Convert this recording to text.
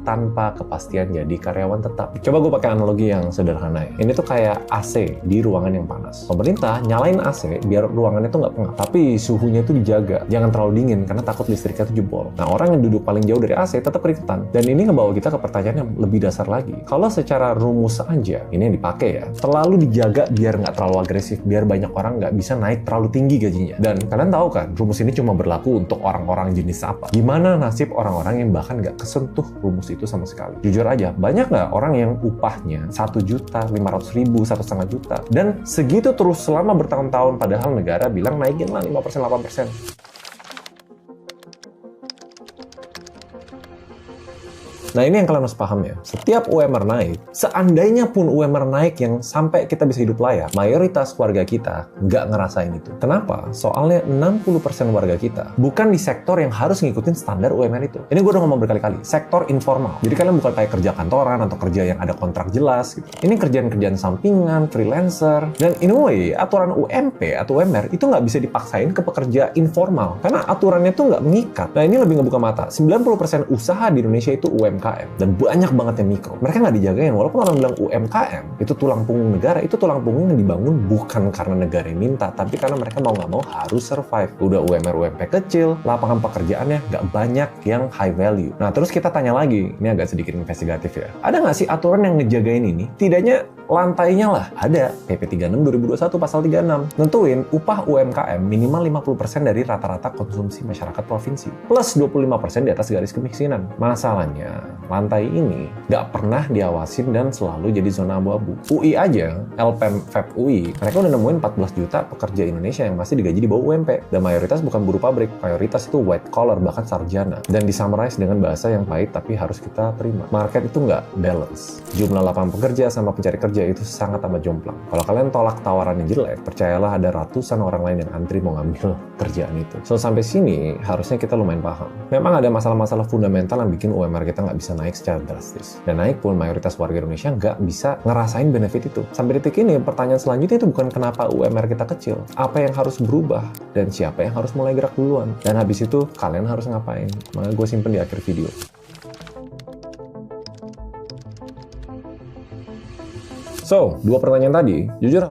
tanpa kepastian jadi karyawan tetap. Coba gue pakai analogi yang sederhana ya. Ini tuh kayak AC di ruangan yang panas. Pemerintah nyalain AC biar ruangannya tuh nggak pengap, tapi suhunya tuh dijaga. Jangan terlalu dingin karena takut listriknya tuh jebol. Nah, orang yang duduk paling jauh dari AC tetap keringetan. Dan ini ngebawa kita ke pertanyaan yang lebih dasar lagi. Kalau secara rumus aja, ini yang dipakai ya, terlalu dijaga biar nggak terlalu agresif, biar banyak orang nggak bisa naik terlalu tinggi gajinya. Dan kalian tahu kan, rumus ini cuma berlaku untuk orang-orang jenis apa. Gimana nasib orang-orang yang bahkan nggak kesentuh rumus itu sama sekali? Jujur aja, banyak nggak orang yang upahnya 1.500.000, 1,5 juta, dan segitu terus selama bertahun-tahun, padahal negara bilang naikin lah 5%, 8%. Nah, ini yang kalian harus paham ya. Setiap UMR naik, seandainya pun UMR naik yang sampai kita bisa hidup layak, mayoritas warga kita nggak ngerasain itu. Kenapa? Soalnya 60% warga kita bukan di sektor yang harus ngikutin standar UMR itu. Ini gue udah ngomong berkali-kali, sektor informal. Jadi kalian bukan kayak kerja kantoran atau kerja yang ada kontrak jelas gitu. Ini kerjaan-kerjaan sampingan, freelancer. Dan anyway, aturan UMP atau UMR itu nggak bisa dipaksain ke pekerja informal. Karena aturannya tuh nggak mengikat. Nah, ini lebih ngebuka mata. 90% usaha di Indonesia itu UMKM. Dan banyak banget yang mikro. Mereka nggak dijagain. Walaupun orang bilang UMKM itu tulang punggung negara, itu tulang punggung yang dibangun bukan karena negara yang minta, tapi karena mereka mau nggak mau harus survive. Udah UMR UMP kecil, lapangan pekerjaannya nggak banyak yang high value. Nah, terus kita tanya lagi, ini agak sedikit investigatif ya. Ada nggak sih aturan yang ngejagain ini? Tidaknya lantainya lah. Ada. PP 36 2021 pasal 36. Nentuin upah UMKM minimal 50% dari rata-rata konsumsi masyarakat provinsi. Plus 25% di atas garis kemiskinan. Masalahnya, lantai ini nggak pernah diawasin dan selalu jadi zona abu-abu. UI aja, LPM FEB UI, mereka udah nemuin 14 juta pekerja Indonesia yang masih digaji di bawah UMP. Dan mayoritas bukan buruh pabrik, mayoritas itu white collar, bahkan sarjana. Dan disummarize dengan bahasa yang pahit tapi harus kita terima. Market itu nggak balance. Jumlah lapangan pekerja sama pencari kerja itu sangat amat jomplang. Kalau kalian tolak tawaran yang jelek, percayalah ada ratusan orang lain yang antri mau ngambil kerjaan itu. So, sampai sini harusnya kita lumayan paham. Memang ada masalah-masalah fundamental yang bikin UMR kita nggak bisa naik secara drastis. Dan naik pun mayoritas warga Indonesia nggak bisa ngerasain benefit itu. Sampai detik ini, pertanyaan selanjutnya itu bukan kenapa UMR kita kecil. Apa yang harus berubah? Dan siapa yang harus mulai gerak duluan? Dan habis itu, kalian harus ngapain? Makanya gue simpen di akhir video. So, 2 pertanyaan tadi, jujur